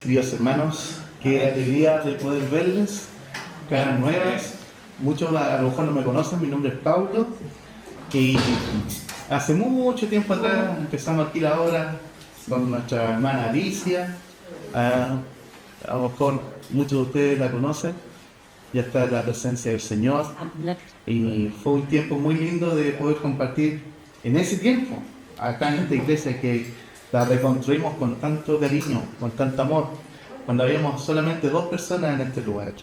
Queridos hermanos, qué alegría de poder verles, caras nuevas. Muchos a lo mejor no me conocen, mi nombre es Paulo y hace mucho tiempo atrás empezamos aquí la obra con nuestra hermana Alicia. A lo mejor muchos de ustedes la conocen, ya está la presencia del Señor y fue un tiempo muy lindo de poder compartir en ese tiempo acá en esta iglesia que la reconstruimos con tanto cariño, con tanto amor, cuando habíamos solamente 2 personas en este lugar.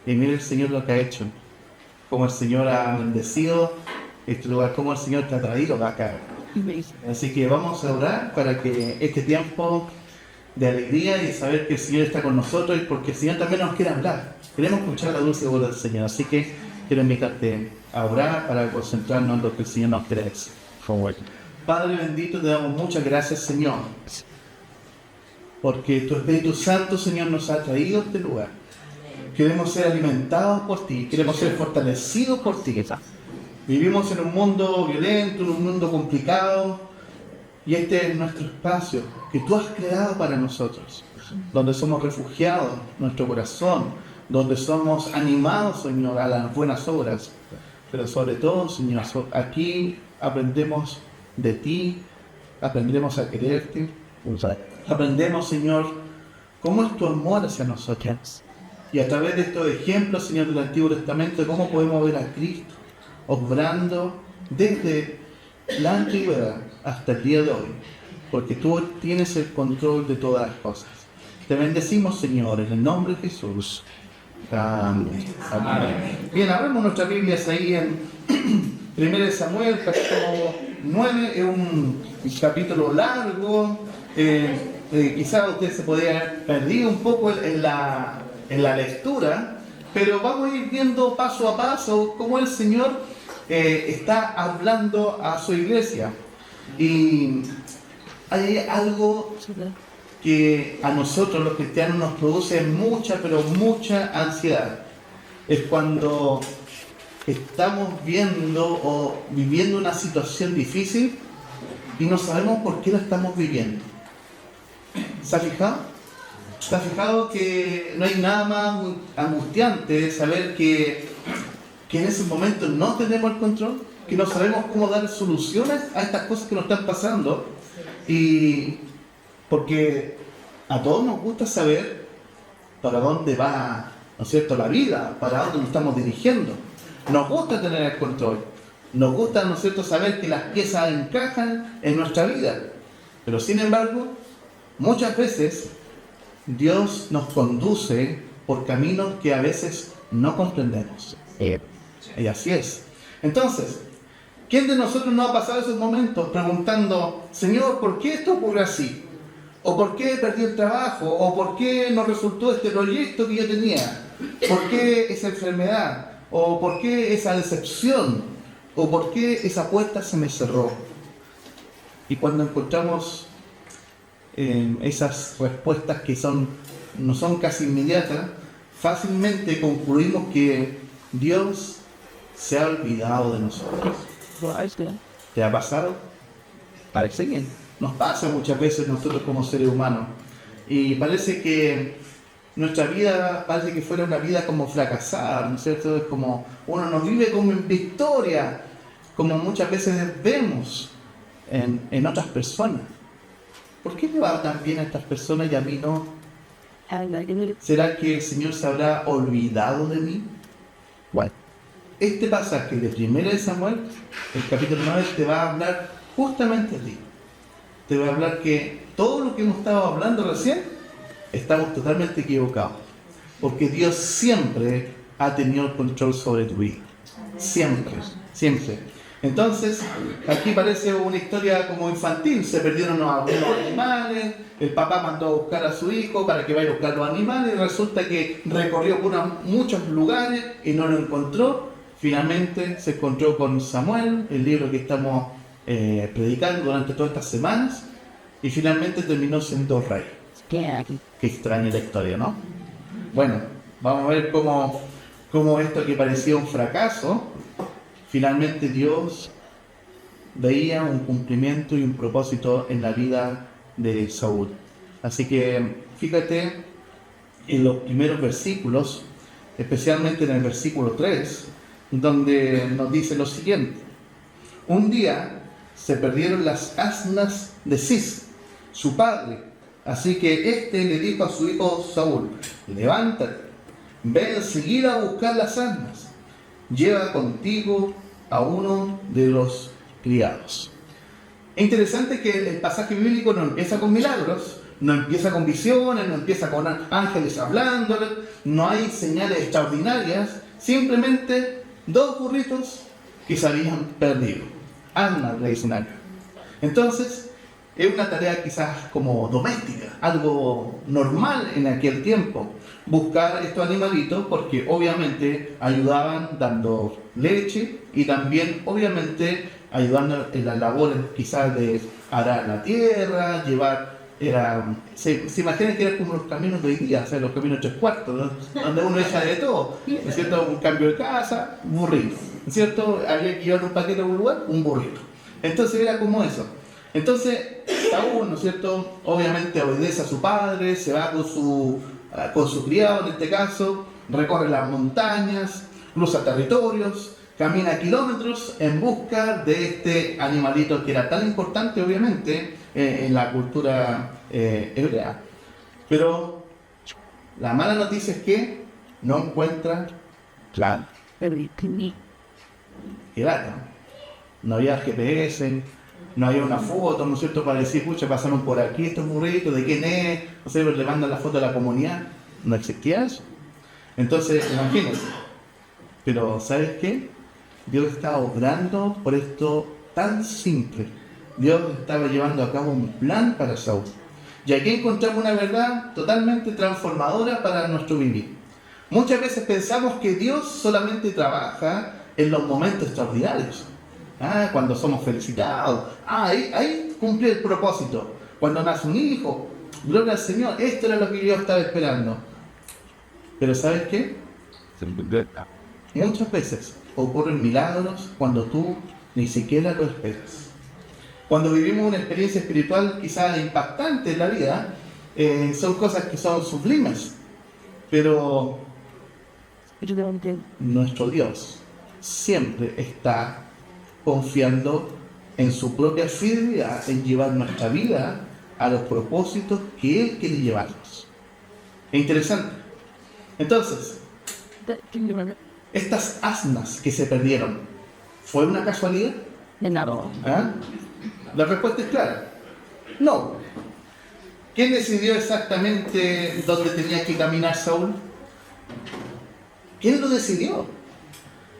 Y mire el Señor lo que ha hecho, cómo el Señor ha bendecido este lugar, cómo el Señor te ha traído acá. Así que vamos a orar para que este tiempo de alegría y saber que el Señor está con nosotros, y porque el Señor también nos quiere hablar. Queremos escuchar la dulce voz del Señor, así que quiero invitarte a orar para concentrarnos en lo que el Señor nos quiere decir. Padre bendito, te damos muchas gracias, Señor, porque tu Espíritu Santo, Señor, nos ha traído a este lugar. Queremos ser alimentados por ti, queremos ser fortalecidos por ti. Vivimos en un mundo violento, en un mundo complicado, y este es nuestro espacio que tú has creado para nosotros, donde somos refugiados, nuestro corazón, donde somos animados, Señor, a las buenas obras. Pero sobre todo, Señor, aquí aprendemos de ti, aprendemos a quererte, aprendemos, Señor, cómo es tu amor hacia nosotros. Y a través de estos ejemplos, Señor, del Antiguo Testamento, cómo podemos ver a Cristo obrando desde la antigüedad hasta el día de hoy, porque tú tienes el control de todas las cosas. Te bendecimos, Señor, en el nombre de Jesús. Amén. Amén. Bien, abramos nuestras Biblias ahí en 1 Samuel, capítulo 9, es un capítulo largo. Quizás usted se podría haber perdido un poco en la lectura, pero vamos a ir viendo paso a paso cómo el Señor está hablando a su iglesia. Y hay algo que a nosotros los cristianos nos produce mucha, pero mucha ansiedad. Es cuando estamos viendo o viviendo una situación difícil y no sabemos por qué la estamos viviendo. ¿Se ha fijado? ¿Se ha fijado que no hay nada más angustiante de saber que en ese momento no tenemos el control, que no sabemos cómo dar soluciones a estas cosas que nos están pasando? Y porque a todos nos gusta saber para dónde va, ¿no es cierto?, la vida, para dónde nos estamos dirigiendo. Nos gusta tener el control, nos gusta, ¿no es cierto?, saber que las piezas encajan en nuestra vida. Pero sin embargo, muchas veces Dios nos conduce por caminos que a veces no comprendemos. Y así es. Entonces, ¿quién de nosotros no ha pasado esos momentos preguntando: Señor, ¿por qué esto ocurre así? ¿O por qué perdí el trabajo? ¿O por qué no resultó este proyecto que yo tenía? ¿Por qué esa enfermedad? ¿O por qué esa decepción? ¿O por qué esa puerta se me cerró? Y cuando encontramos esas respuestas que no son casi inmediatas, fácilmente concluimos que Dios se ha olvidado de nosotros. ¿Te ha pasado? Parece que nos pasa muchas veces nosotros como seres humanos. Y parece que nuestra vida parece que fuera una vida como fracasada, ¿no es cierto? Es como uno nos vive como en victoria, como muchas veces vemos en otras personas. ¿Por qué le va tan bien a estas personas y a mí no? ¿Será que el Señor se habrá olvidado de mí? Bueno, este pasaje de 1 Samuel, el capítulo 9, te va a hablar justamente de ti. Te va a hablar que todo lo que hemos estado hablando recién, estamos totalmente equivocados. Porque Dios siempre ha tenido el control sobre tu vida. Siempre, siempre. Entonces, aquí parece una historia como infantil. Se perdieron algunos animales, el papá mandó a buscar a su hijo para que vaya a buscar los animales, y resulta que recorrió por muchos lugares y no lo encontró. Finalmente se encontró con Samuel, el libro que estamos predicando durante todas estas semanas, y finalmente terminó siendo rey. Qué extraña la historia, ¿no? Bueno, vamos a ver cómo esto que parecía un fracaso, finalmente Dios veía un cumplimiento y un propósito en la vida de Saúl. Así que fíjate en los primeros versículos, especialmente en el versículo 3, donde nos dice lo siguiente: un día se perdieron las asnas de Cis, su padre, así que éste le dijo a su hijo Saúl: levántate, ve enseguida a buscar las asnas, lleva contigo a uno de los criados. Es interesante que el pasaje bíblico no empieza con milagros, no empieza con visiones, no empieza con ángeles hablándole, no hay señales extraordinarias, simplemente dos burritos que se habían perdido, asnas tradicionales. Entonces, es una tarea quizás como doméstica, algo normal en aquel tiempo, buscar estos animalitos, porque obviamente ayudaban dando leche y también obviamente ayudando en las labores quizás de arar la tierra, llevar, se imaginan que eran como los caminos de hoy día, o sea, los caminos 3/4, ¿no? Donde uno echa de todo, ¿no es cierto? Un cambio de casa, un burrito, ¿no es cierto? Había que llevar un paquete a un lugar, un burrito. Entonces era como eso. Entonces Saúl, ¿no es cierto?, obviamente obedece a su padre, se va con su criado en este caso, recorre las montañas, cruza territorios, camina kilómetros en busca de este animalito que era tan importante obviamente en la cultura hebrea. Pero la mala noticia es que no encuentra claro. No había GPS, no había una foto, ¿no es cierto?, para decir, pucha, pasaron por aquí estos burritos, ¿de quién es? No sé, le mandan la foto a la comunidad. No existía eso. Entonces, imagínense. Pero, ¿sabes qué? Dios estaba obrando por esto tan simple. Dios estaba llevando a cabo un plan para Saúl. Y aquí encontramos una verdad totalmente transformadora para nuestro vivir. Muchas veces pensamos que Dios solamente trabaja en los momentos extraordinarios. Cuando somos felicitados. Ahí cumple el propósito. Cuando nace un hijo, gloria al Señor, esto era lo que yo estaba esperando. Pero ¿sabes qué? Muchas veces ocurren milagros cuando tú ni siquiera lo esperas. Cuando vivimos una experiencia espiritual quizás impactante en la vida, son cosas que son sublimes, pero nuestro Dios siempre está confiando en su propia fidelidad en llevar nuestra vida a los propósitos que Él quiere llevarnos. Es interesante. Entonces, estas asnas que se perdieron, ¿fue una casualidad? La respuesta es clara. No. ¿Quién decidió exactamente dónde tenía que caminar Saúl? ¿Quién lo decidió?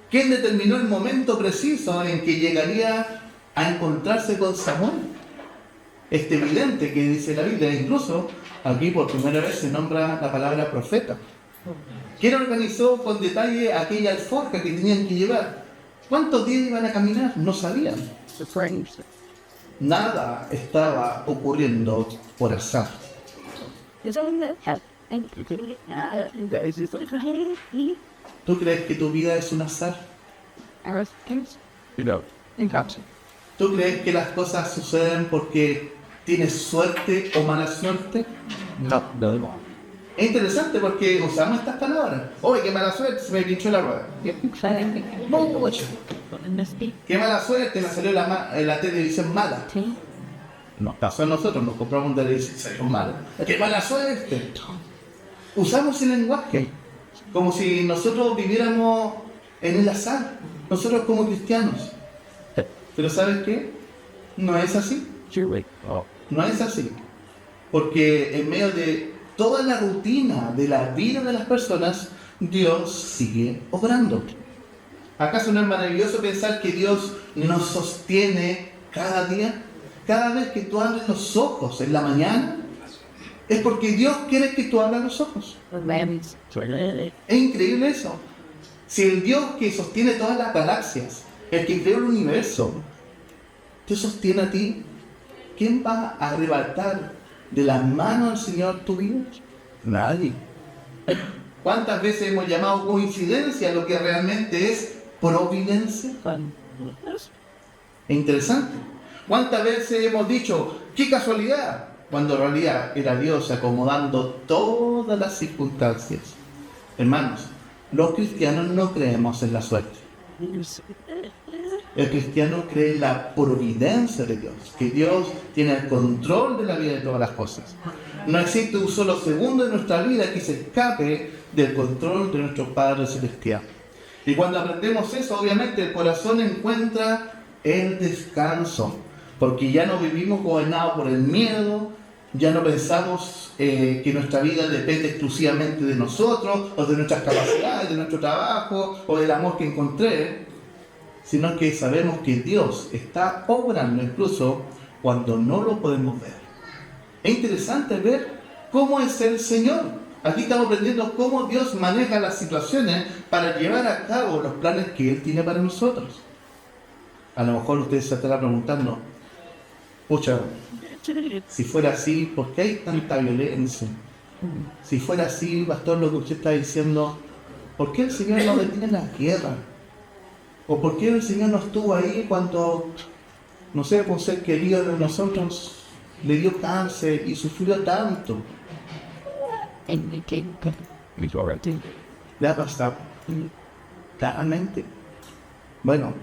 ¿Quién determinó el momento preciso en que llegaría a encontrarse con Samuel? Es evidente que dice la Biblia, incluso aquí por primera vez se nombra la palabra profeta. ¿Quién organizó con detalle aquella alforja que tenían que llevar? ¿Cuántos días iban a caminar? No sabían. Nada estaba ocurriendo por azar. ¿Tú crees que tu vida es un azar? ¿Tú crees que las cosas suceden porque tienes suerte o mala suerte? No. Es interesante porque usamos estas palabras. ¡Oye, qué mala suerte! Se me pinchó la rueda. ¡Qué mala suerte! Me salió la televisión mala. No, pasó a nosotros, nos compramos un televisión mala. ¡Qué mala suerte! Usamos el lenguaje como si nosotros viviéramos en el azar, nosotros como cristianos. Pero ¿sabes qué? No es así. No es así. Porque en medio de toda la rutina de la vida de las personas, Dios sigue obrando. ¿Acaso no es maravilloso pensar que Dios nos sostiene cada día? Cada vez que tú abres los ojos en la mañana, es porque Dios quiere que tú abras los ojos. Es increíble eso. Si el Dios que sostiene todas las galaxias, el que creó el universo, te sostiene a ti, ¿quién va a arrebatar de la mano del Señor tu vida? Nadie. ¿Cuántas veces hemos llamado coincidencia lo que realmente es providencia? Es interesante. ¿Cuántas veces hemos dicho, qué casualidad? cuando en realidad era Dios acomodando todas las circunstancias. Hermanos, los cristianos no creemos en la suerte. El cristiano cree en la providencia de Dios, que Dios tiene el control de la vida de todas las cosas. No existe un solo segundo de nuestra vida que se escape del control de nuestro Padre Celestial. Y cuando aprendemos eso, obviamente el corazón encuentra el descanso, porque ya no vivimos gobernados por el miedo, ya no pensamos que nuestra vida depende exclusivamente de nosotros, o de nuestras capacidades, de nuestro trabajo, o del amor que encontré, sino que sabemos que Dios está obrando incluso cuando no lo podemos ver. Es interesante ver cómo es el Señor. Aquí estamos aprendiendo cómo Dios maneja las situaciones para llevar a cabo los planes que Él tiene para nosotros. A lo mejor ustedes se estarán preguntando, pucha, si fuera así, ¿por qué hay tanta violencia? Si fuera así, pastor, lo que usted está diciendo, ¿por qué el Señor no detiene la guerra? ¿O por qué el Señor no estuvo ahí cuando, no sé, por ser querido de nosotros, le dio cáncer y sufrió tanto? ¿Le ha pasado? Claramente. Bueno,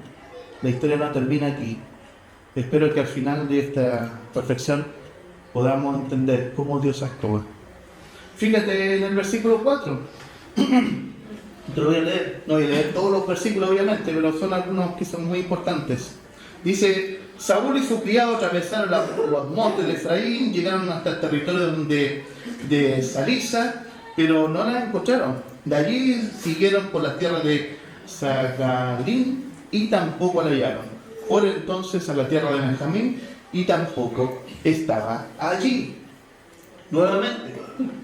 la historia no termina aquí. Espero que al final de esta reflexión podamos entender cómo Dios actúa. Fíjate en el versículo 4. Te lo voy a leer. No voy a leer todos los versículos, obviamente, pero son algunos que son muy importantes. Dice: Saúl y su criado atravesaron los montes de Efraín, llegaron hasta el territorio de Salisa, pero no la encontraron. De allí siguieron por la tierra de Zagarín y tampoco la hallaron. Fueron entonces a la tierra de Benjamín y tampoco estaba allí. Nuevamente,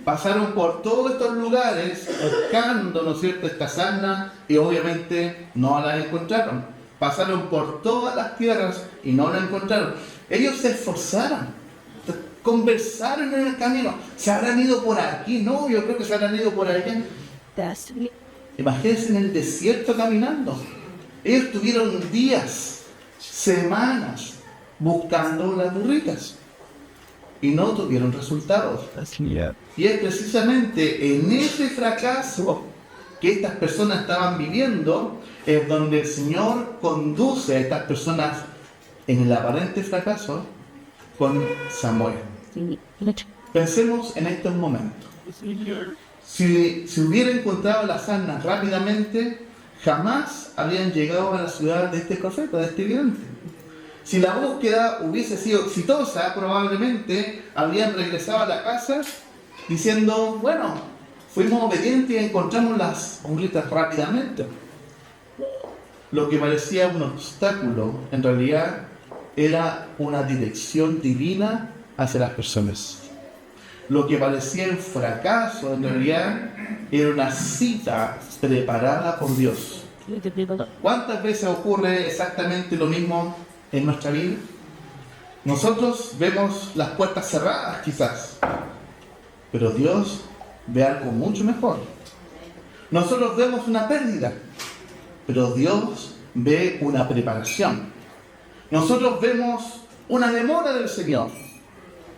pasaron por todos estos lugares buscando, ¿no es cierto?, esta sana, y obviamente no la encontraron. Pasaron por todas las tierras y no la encontraron. Ellos se esforzaron, conversaron en el camino. ¿Se habrán ido por aquí? No, yo creo que se habrán ido por allá. Imagínense en el desierto caminando. Ellos tuvieron días, semanas, buscando las burritas y no tuvieron resultados. Y es precisamente en ese fracaso que estas personas estaban viviendo, es donde el Señor conduce a estas personas en el aparente fracaso con Samuel. Pensemos en estos momentos. Si hubiera encontrado la sana rápidamente, jamás habrían llegado a la ciudad de este profeta, de este vidente. Si la búsqueda hubiese sido exitosa, probablemente habrían regresado a la casa diciendo, bueno, fuimos obedientes y encontramos las burritas rápidamente. Lo que parecía un obstáculo, en realidad, era una dirección divina hacia las personas. Lo que parecía un fracaso, en realidad, era una cita preparada por Dios. ¿Cuántas veces ocurre exactamente lo mismo en nuestra vida? Nosotros vemos las puertas cerradas, quizás, pero Dios ve algo mucho mejor. Nosotros vemos una pérdida, pero Dios ve una preparación. Nosotros vemos una demora del Señor,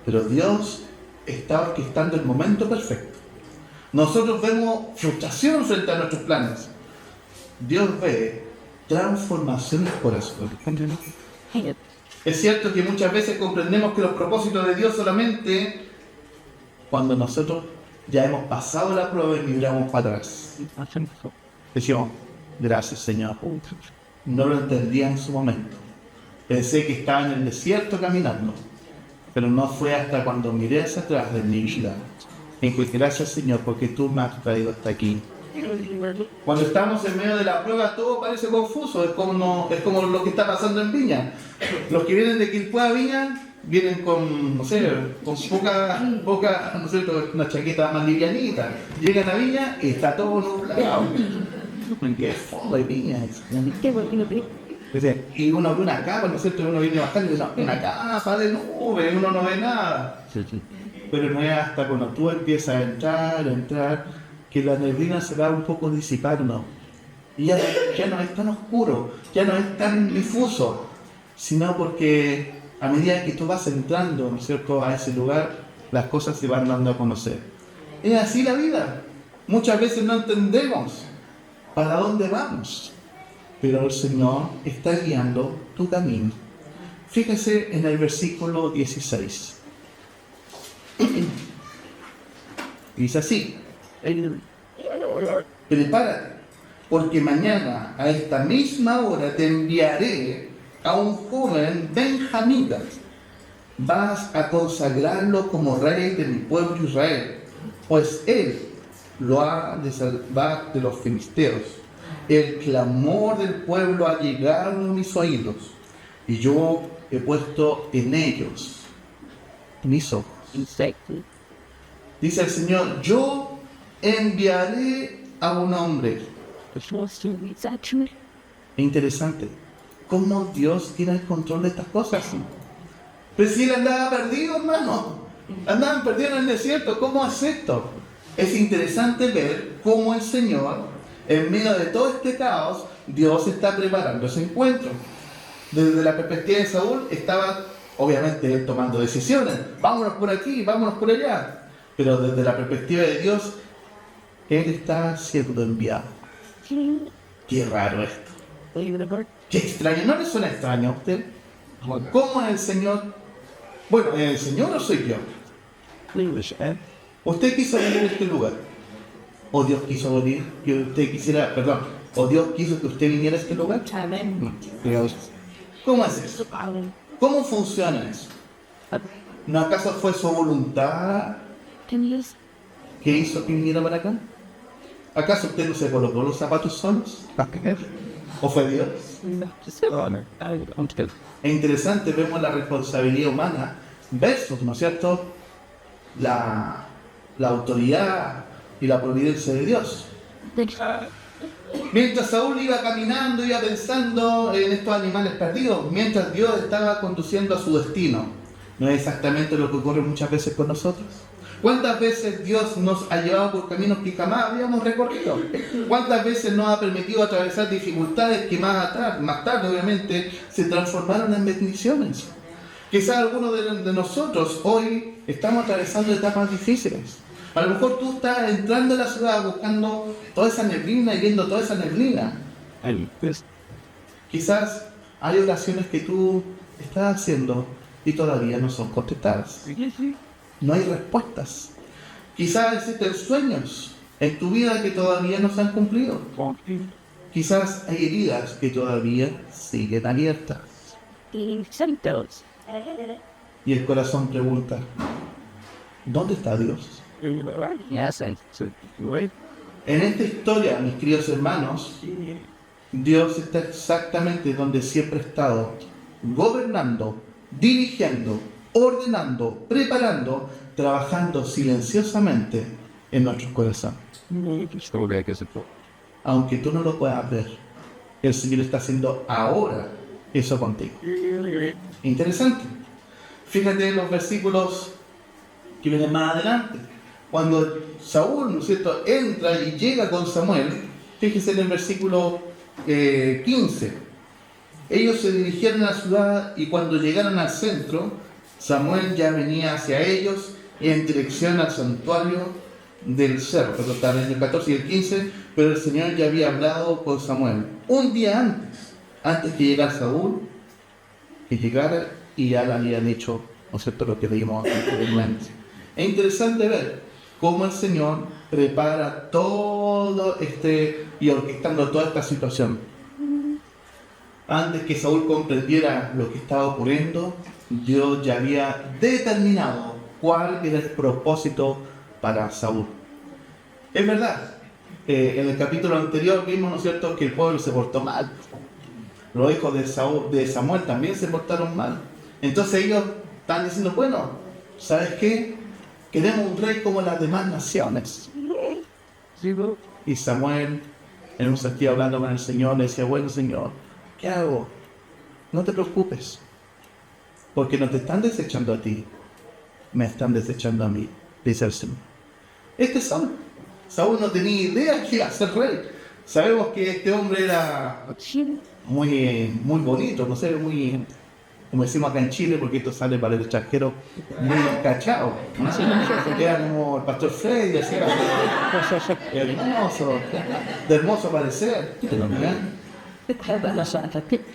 pero Dios está orquestando el momento perfecto. Nosotros vemos frustración frente a nuestros planes. Dios ve transformación del corazón. Es cierto que muchas veces comprendemos que los propósitos de Dios solamente cuando nosotros ya hemos pasado la prueba y miramos para atrás. Decimos, gracias Señor. No lo entendía en su momento. Pensé que estaba en el desierto caminando, pero no fue hasta cuando miré hacia atrás de mi vida. Y pues gracias Señor porque tú me has traído hasta aquí. Cuando estamos en medio de la prueba todo parece confuso, es como lo que está pasando en Viña. Los que vienen de Quilpué a Viña vienen con, no sé, con poca, no sé, una chaqueta más livianita. Llegan a Viña y está todo nublado. ¡Qué fondo de Viña! Y uno ve una capa, ¿no es cierto? Uno viene bajando y dice, una capa de nube, uno no ve nada. Pero no es hasta cuando tú empiezas a entrar, que la neblina se va un poco disipando. Y ya no es tan oscuro, ya no es tan difuso, sino porque a medida que tú vas entrando, ¿no es cierto?, a ese lugar, las cosas se van dando a conocer. Es así la vida. Muchas veces no entendemos para dónde vamos, pero el Señor está guiando tu camino. Fíjese en el versículo 16. Dice así: prepárate, porque mañana a esta misma hora te enviaré a un joven benjamita. Vas a consagrarlo como rey de mi pueblo Israel, pues él lo ha de salvar de los filisteos. El clamor del pueblo ha llegado a mis oídos, y yo he puesto en ellos mis ojos. Dice el Señor: yo enviaré a un hombre. Es interesante cómo Dios tiene el control de estas cosas. Pero si él andaba perdido, hermano, andaban perdidos en el desierto, ¿cómo hace esto? Es interesante ver cómo el Señor, en medio de todo este caos, Dios está preparando ese encuentro. Desde la perspectiva de Saúl, estaba obviamente él tomando decisiones, vámonos por aquí, vámonos por allá, pero desde la perspectiva de Dios, él está siendo enviado. Qué raro esto, qué extraño. ¿No le suena extraño a usted? ¿Cómo es el Señor? Bueno, ¿el Señor o soy yo? Usted quiso venir a este lugar, o Dios quiso venir que usted quisiera, perdón, o Dios quiso que usted viniera a este lugar. ¿Cómo es eso? ¿Cómo funciona eso? ¿No acaso fue su voluntad que hizo que viniera para acá? ¿Acaso usted no se colocó los zapatos solos? ¿O fue Dios? Es interesante, vemos la responsabilidad humana versus, ¿no es cierto?, la autoridad y la providencia de Dios. Mientras Saúl iba caminando, iba pensando en estos animales perdidos, mientras Dios estaba conduciendo a su destino. ¿No es exactamente lo que ocurre muchas veces con nosotros? ¿Cuántas veces Dios nos ha llevado por caminos que jamás habíamos recorrido? ¿Cuántas veces nos ha permitido atravesar dificultades que más tarde obviamente se transformaron en bendiciones? Quizás algunos de nosotros hoy estamos atravesando etapas difíciles. A lo mejor tú estás entrando en la ciudad buscando toda esa neblina y viendo toda esa neblina. Quizás hay oraciones que tú estás haciendo y todavía no son contestadas. No hay respuestas. Quizás existen sueños en tu vida que todavía no se han cumplido. Quizás hay heridas que todavía siguen abiertas. Y el corazón pregunta: ¿dónde está Dios? En esta historia, mis queridos hermanos, Dios está exactamente donde siempre ha estado, gobernando, dirigiendo, ordenando, preparando, trabajando silenciosamente en nuestros corazones. Aunque tú no lo puedas ver, el Señor está haciendo ahora eso contigo. Interesante. Fíjate en los versículos que vienen más adelante. Cuando Saúl, ¿no es cierto?, entra y llega con Samuel, fíjese en el versículo 15. Ellos se dirigieron a la ciudad y cuando llegaron al centro, Samuel ya venía hacia ellos en dirección al santuario del cerro. Pero están en el 14 y el 15, pero el Señor ya había hablado con Samuel un día antes que llegara Saúl, que llegara, y ya le habían hecho, ¿no es cierto?, lo que vimos anteriormente. Es interesante ver cómo el Señor prepara todo y orquestando toda esta situación. Antes que Saúl comprendiera lo que estaba ocurriendo, Dios ya había determinado cuál era el propósito para Saúl. Es verdad, en el capítulo anterior vimos, ¿no es cierto?, que el pueblo se portó mal. Los hijos de Samuel también se portaron mal. Entonces ellos están diciendo: bueno, ¿sabes qué? Queremos un rey como las demás naciones. Y Samuel, en un sentido hablando con el Señor, le decía: bueno, Señor, ¿qué hago? No te preocupes, porque no te están desechando a ti, me están desechando a mí, dice el Señor. Este es Saúl. Saúl no tenía idea que iba a ser rey. Sabemos que este hombre era muy bonito, no sé, como decimos acá en Chile, porque esto sale para el extranjero muy encachado. Era como el pastor Freddy, así era hermoso, de hermoso parecer.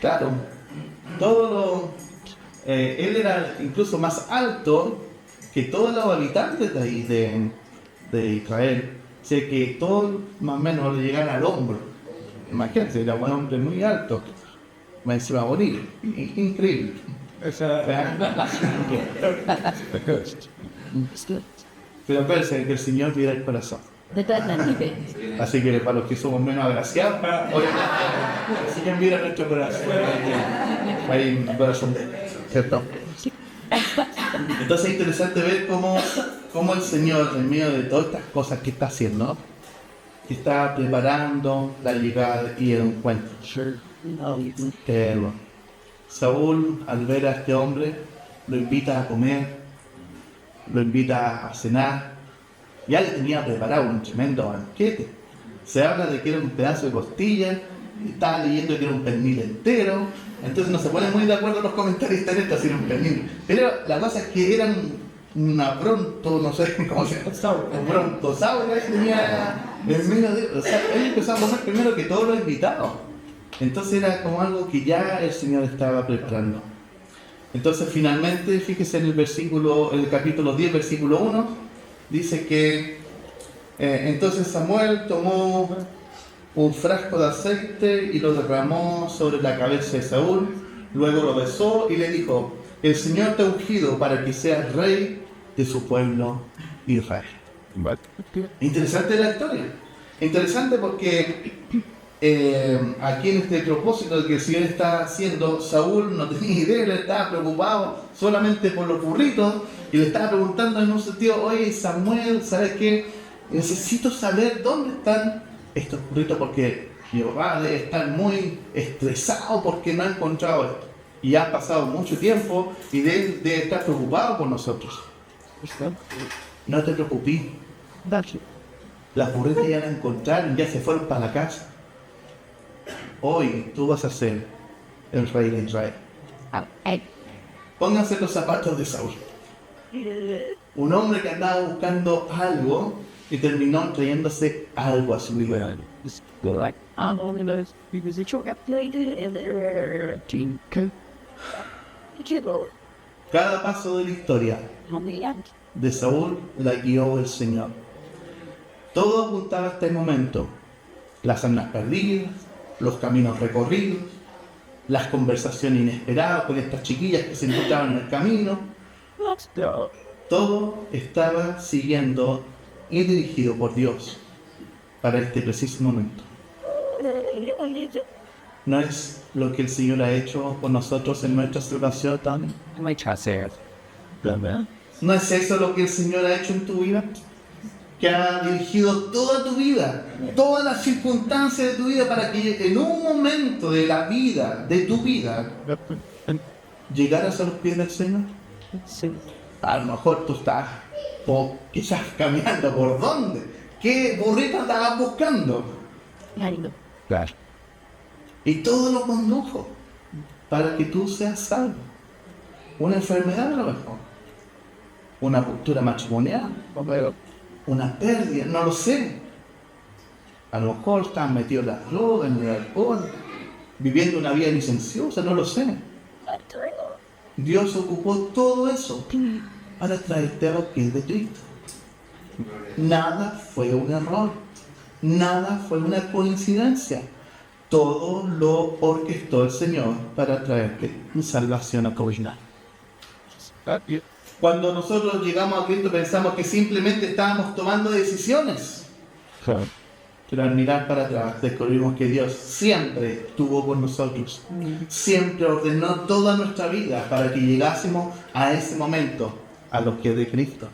Claro, todo lo, él era incluso más alto que todos los habitantes de ahí, de Israel. Sé que todos más o menos le llegan al hombro. Imagínense, era un hombre muy alto. Me encima bonito. Increíble. Pero parece que el Señor mira el corazón. Así que para los que somos menos agraciados, el Señor mira nuestro corazón. Hay un corazón de él, ¿cierto? Entonces es interesante ver cómo el Señor, en medio de todas estas cosas que está haciendo, que está preparando la llegada y el encuentro. Saúl, al ver a este hombre, lo invita a comer, lo invita a cenar. Ya le tenía preparado un tremendo banquete. Se habla de que era un pedazo de costilla, estaba leyendo que era un pernil entero. Entonces no se ponen muy de acuerdo los comentaristas en esto, si era un pernil. Pero la cosa es que eran una pronto, no sé cómo se llama, un brontosaurio que tenía en medio de... O sea, él empezó a comer primero que todos los invitados. Entonces era como algo que ya el Señor estaba preparando. Entonces finalmente, fíjese en el capítulo 10, versículo 1, dice que entonces Samuel tomó un frasco de aceite y lo derramó sobre la cabeza de Saúl, luego lo besó y le dijo: el Señor te ha ungido para que seas rey de su pueblo Israel. Interesante la historia. Interesante porque aquí en este propósito de que el Señor está haciendo, Saúl no tenía idea, le estaba preocupado solamente por los burritos y le estaba preguntando en un sentido: oye Samuel, ¿sabes qué? Necesito saber dónde están estos burritos porque Jehová debe estar muy estresado porque no ha encontrado esto. Y ha pasado mucho tiempo y debe estar preocupado por nosotros. No te preocupes. Las burritas ya la encontraron, ya se fueron para la casa. Hoy tú vas a ser el rey de Israel. Pónganse los zapatos de Saúl. Un hombre que andaba buscando algo y terminó trayéndose algo a su vida. Cada paso de la historia de Saúl la guió el Señor. Todo apuntaba hasta el momento. Las almas perdidas, los caminos recorridos, las conversaciones inesperadas con estas chiquillas que se encontraban en el camino. Todo estaba siguiendo y dirigido por Dios para este preciso momento. ¿No es lo que el Señor ha hecho por nosotros en nuestra salvación también? ¿No es eso lo que el Señor ha hecho en tu vida? Que ha dirigido toda tu vida, todas las circunstancias de tu vida para que en un momento de la vida, de tu vida, llegaras a los pies del Señor. Sí. A lo mejor tú estás, o quizás caminando por dónde, qué burrito estabas buscando. Claro. Y todo lo condujo para que tú seas salvo. Una enfermedad a lo mejor, una ruptura matrimonial, una pérdida, no lo sé. A lo mejor estás metido en las drogas, en el alcohol, viviendo una vida licenciosa, no lo sé. Dios ocupó todo eso para traerte a los pies de Cristo. Nada fue un error, nada fue una coincidencia. Todo lo orquestó el Señor para traerte salvación a tu vida. Cuando nosotros llegamos a Cristo pensamos que simplemente estábamos tomando decisiones. Pero al mirar para atrás descubrimos que Dios siempre estuvo con nosotros. Siempre ordenó toda nuestra vida para que llegásemos a ese momento, a los pies de Cristo.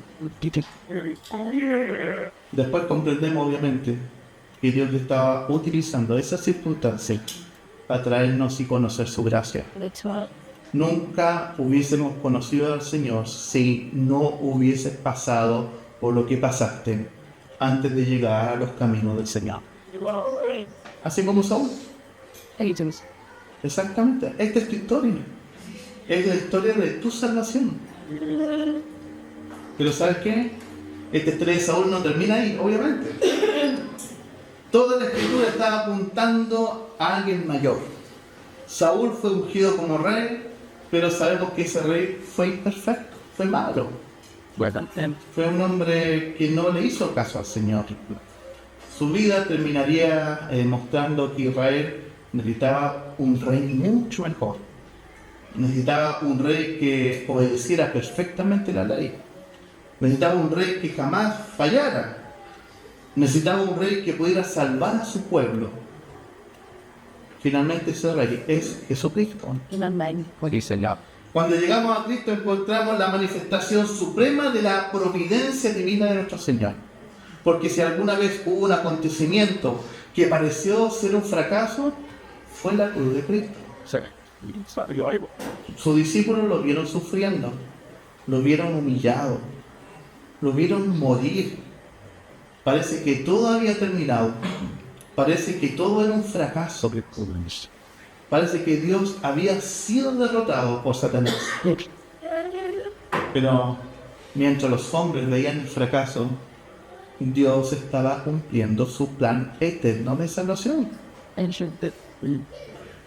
Después comprendemos obviamente que Dios estaba utilizando esas circunstancias para traernos y conocer su gracia. Nunca hubiésemos conocido al Señor si no hubieses pasado por lo que pasaste antes de llegar a los caminos del Señor. Así como Saúl. Exactamente, esta es tu historia. es la historia de tu salvación. Pero ¿sabes qué? Esta historia de Saúl no termina ahí, obviamente. Toda la escritura está apuntando a alguien mayor. Saúl fue ungido como rey, pero sabemos que ese rey fue imperfecto, fue malo. Fue un hombre que no le hizo caso al Señor. Su vida terminaría mostrando que Israel necesitaba un rey mucho mejor. Necesitaba un rey que obedeciera perfectamente la ley. Necesitaba un rey que jamás fallara. Necesitaba un rey que pudiera salvar a su pueblo. Finalmente ese rey es Jesucristo. Cuando llegamos a Cristo encontramos la manifestación suprema de la providencia divina de nuestro Señor. Porque si alguna vez hubo un acontecimiento que pareció ser un fracaso, fue la cruz de Cristo. Sus discípulos lo vieron sufriendo, lo vieron humillado, lo vieron morir. Parece que todo había terminado. Parece que todo era un fracaso. Parece que Dios había sido derrotado por Satanás. Pero mientras los hombres veían el fracaso, Dios estaba cumpliendo su plan eterno de salvación.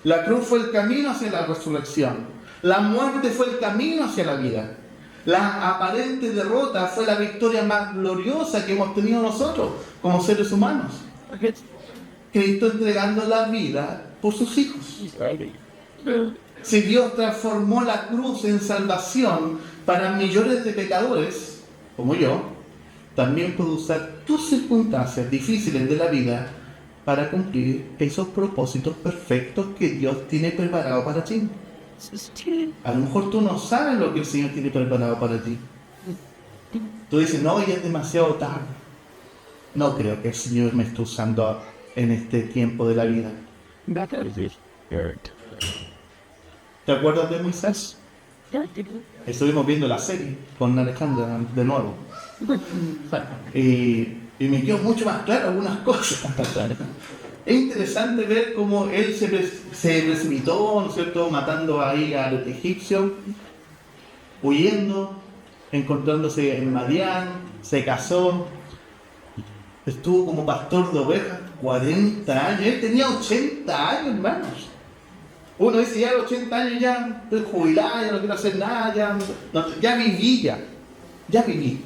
La cruz fue el camino hacia la resurrección. La muerte fue el camino hacia la vida. La aparente derrota fue la victoria más gloriosa que hemos tenido nosotros como seres humanos. Cristo entregando la vida por sus hijos. Si Dios transformó la cruz en salvación para millones de pecadores, como yo, también puede usar tus circunstancias difíciles de la vida para cumplir esos propósitos perfectos que Dios tiene preparado para ti. A lo mejor tú no sabes lo que el Señor tiene preparado para ti. Tú dices, no, ya es demasiado tarde. No creo que el Señor me esté usando en este tiempo de la vida. ¿Te acuerdas de Moisés? Estuvimos viendo la serie con Alejandra de nuevo. Y me quedó mucho más claro algunas cosas. Es interesante ver cómo él se precipitó, ¿no es cierto?, matando ahí al egipcio, huyendo, encontrándose en Madián, se casó, estuvo como pastor de ovejas 40 años, él tenía 80 años, hermanos. Uno dice, ya a los 80 años ya estoy jubilado, ya no quiero hacer nada, ya viví.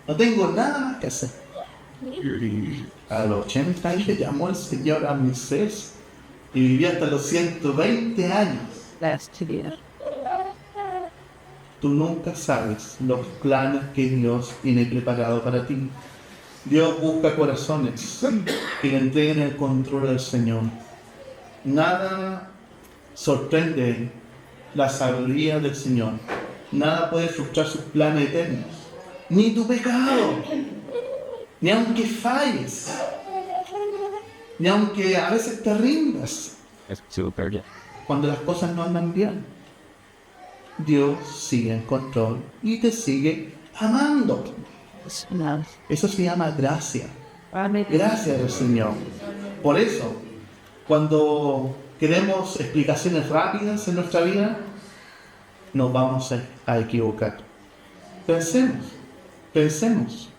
No tengo nada más que hacer. A los 80 años llamó el Señor a Moisés y vivió hasta los 120 años. Tú nunca sabes los planes que Dios tiene preparado para ti. Dios busca corazones que le entreguen el control al Señor. Nada sorprende la sabiduría del Señor. Nada puede frustrar sus planes eternos. Ni tu pecado. Ni aunque falles. Ni aunque a veces te rindas. Cuando las cosas no andan bien. Dios sigue en control y te sigue amando. Eso se llama gracia. Gracias del Señor. Por eso, cuando queremos explicaciones rápidas en nuestra vida, nos vamos a equivocar. Pensemos.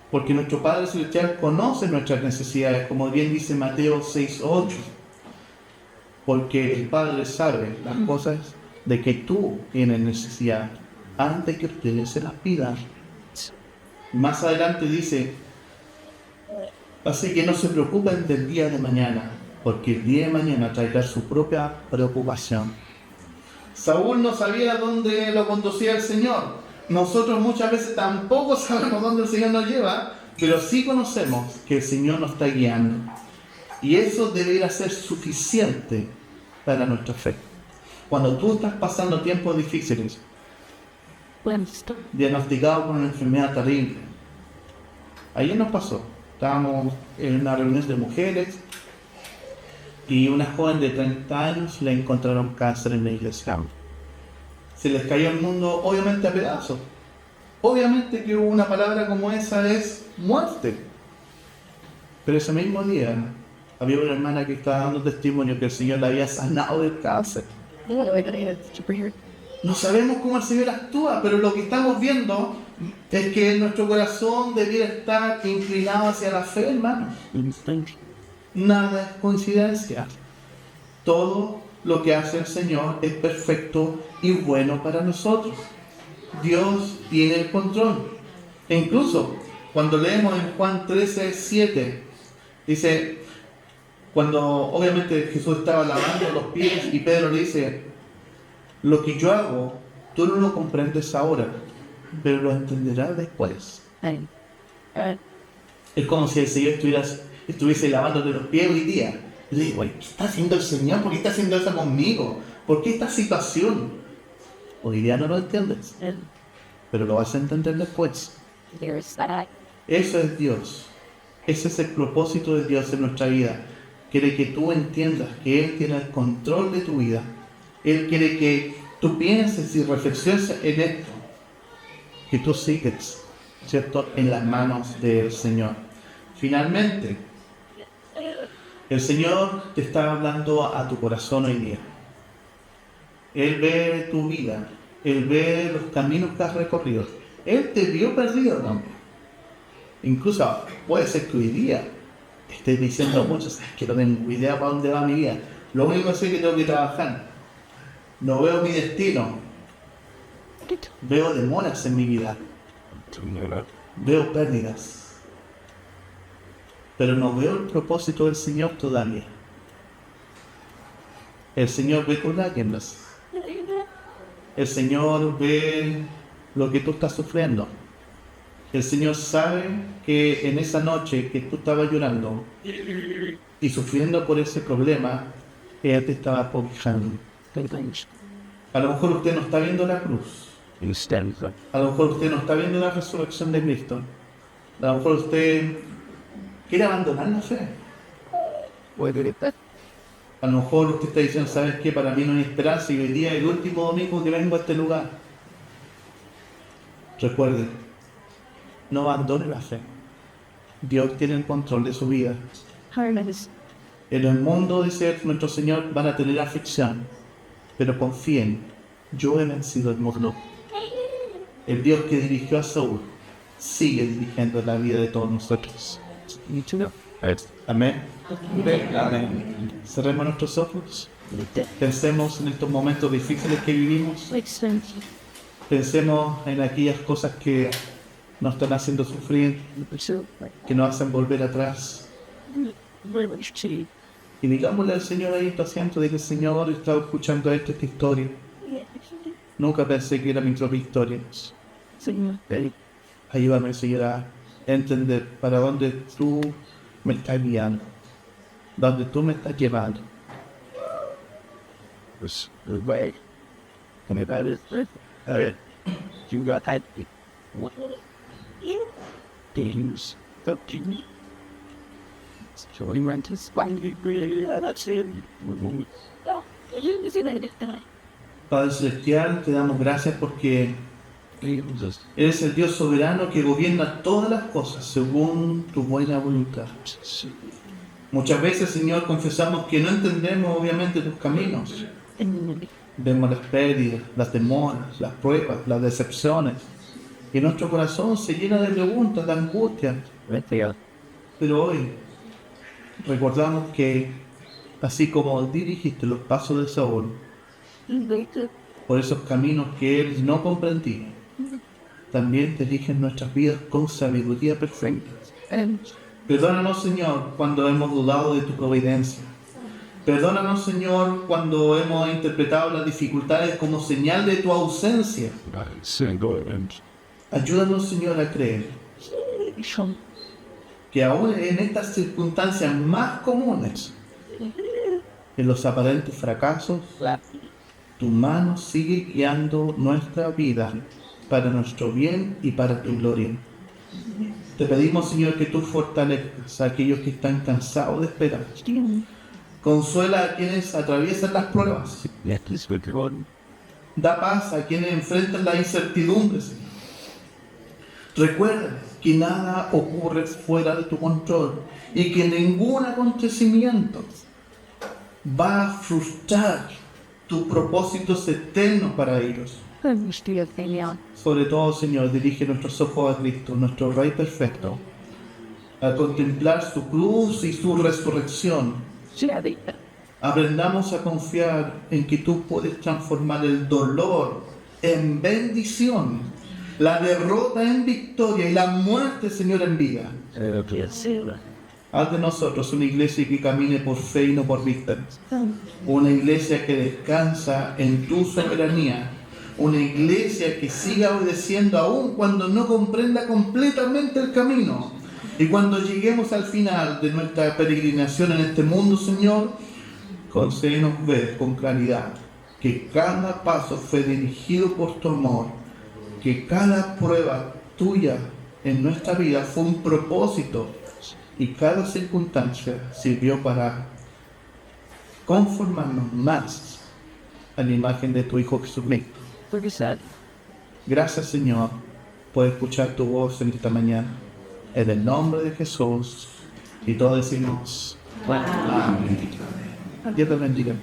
Porque nuestro Padre Celestial conoce nuestras necesidades, como bien dice Mateo 6:8. Porque el Padre sabe las cosas de que tú tienes necesidad antes que ustedes se las pidan. Más adelante dice, así que no se preocupen del día de mañana, porque el día de mañana traerá su propia preocupación. Saúl no sabía dónde lo conducía el Señor. Nosotros muchas veces tampoco sabemos dónde el Señor nos lleva, pero sí conocemos que el Señor nos está guiando. Y eso debería ser suficiente para nuestra fe. Cuando tú estás pasando tiempos difíciles, diagnosticado con una enfermedad terrible. Ayer nos pasó, estábamos en una reunión de mujeres y una joven de 30 años le encontraron cáncer en la iglesia. Se les cayó el mundo obviamente a pedazos. Obviamente que una palabra como esa es muerte. Pero ese mismo día había una hermana que estaba dando testimonio que el Señor la había sanado del cáncer. No sabemos cómo el Señor actúa, pero lo que estamos viendo es que nuestro corazón debiera estar inclinado hacia la fe, hermano. Nada es coincidencia. Todo lo que hace el Señor es perfecto y bueno para nosotros. Dios tiene el control. E incluso cuando leemos en Juan 13:7, dice, cuando obviamente Jesús estaba lavando los pies y Pedro le dice, lo que yo hago, tú no lo comprendes ahora, pero lo entenderás después. Es como si el Señor estuviese lavándote los pies hoy día. Le digo, ¿qué está haciendo el Señor? ¿Por qué está haciendo eso conmigo? ¿Por qué esta situación? Hoy día no lo entiendes, pero lo vas a entender después. Eso es Dios. Ese es el propósito de Dios en nuestra vida. Quiere que tú entiendas que Él tiene el control de tu vida. Él quiere que tú pienses y reflexiones en esto. Que tú sigues, ¿cierto?, en las manos del Señor. Finalmente, el Señor te está hablando a tu corazón hoy día. Él ve tu vida. Él ve los caminos que has recorrido. Él te vio perdido también. Incluso puede ser que hoy día estés diciendo muchas, es que no tengo idea para dónde va mi vida. Lo único que sé es que tengo que trabajar. No veo mi destino. Veo demoras en mi vida. Veo pérdidas. Pero no veo el propósito del Señor todavía. El Señor ve tus lágrimas. El Señor ve lo que tú estás sufriendo. El Señor sabe que en esa noche que tú estabas llorando y sufriendo por ese problema, ella te estaba cobijando. A lo mejor usted no está viendo la cruz. A lo mejor usted no está viendo la resurrección de Cristo. A lo mejor usted quiere abandonar la fe. A lo mejor usted está diciendo, ¿sabes qué? Para mí no hay esperanza y hoy día es el último domingo que vengo a este lugar. Recuerde, no abandone la fe. Dios tiene el control de su vida. En el mundo, dice nuestro Señor, van a tener aflicción, pero confíen, yo he vencido el mundo. El Dios que dirigió a Saúl sigue dirigiendo la vida de todos nosotros. Amén. Amén. Cerremos nuestros ojos. Pensemos en estos momentos difíciles que vivimos. Pensemos en aquellas cosas que nos están haciendo sufrir, que nos hacen volver atrás. Y digámosle al Señor ahí en tu asiento, dile, Señor, he estado escuchando esta historia. Nunca pensé que era mi propia historia. Ayúdame, Señor, a entender para dónde tú me estás guiando, dónde tú me estás llevando. Padre Celestial, te damos gracias porque eres el Dios soberano que gobierna todas las cosas según tu buena voluntad. Muchas veces, Señor, confesamos que no entendemos obviamente tus caminos. Vemos las pérdidas, las demoras, las pruebas, las decepciones. Y nuestro corazón se llena de preguntas, de angustia. Pero hoy recordamos que, así como dirigiste los pasos de Saúl, por esos caminos que él no comprendía, también te dirigen nuestras vidas con sabiduría perfecta. Perdónanos, Señor, cuando hemos dudado de tu providencia. Perdónanos, Señor, cuando hemos interpretado las dificultades como señal de tu ausencia. Ayúdanos, Señor, a creer que aún en estas circunstancias más comunes, en los aparentes fracasos, tu mano sigue guiando nuestra vida para nuestro bien y para tu gloria. Te pedimos, Señor, que tú fortalezcas a aquellos que están cansados de esperar. Consuela a quienes atraviesan las pruebas. Da paz a quienes enfrentan la incertidumbre, Señor. Recuerda que nada ocurre fuera de tu control y que ningún acontecimiento va a frustrar tus propósitos eternos para ellos. Señor. Sobre todo, Señor, dirige nuestros ojos a Cristo, nuestro Rey perfecto, a contemplar su cruz y su resurrección. Aprendamos a confiar en que tú puedes transformar el dolor en bendición, la derrota en victoria y la muerte, Señor, en vida. Haz de nosotros una iglesia que camine por fe y no por vista. Una iglesia que descansa en tu soberanía. Una iglesia que siga obedeciendo aún cuando no comprenda completamente el camino. Y cuando lleguemos al final de nuestra peregrinación en este mundo, Señor, concédenos ver con claridad que cada paso fue dirigido por tu amor, que cada prueba tuya en nuestra vida fue un propósito y cada circunstancia sirvió para conformarnos más a la imagen de tu Hijo Jesucristo. Gracias, Señor, por escuchar tu voz en esta mañana. En el nombre de Jesús. Y todos decimos amén. Dios te bendiga.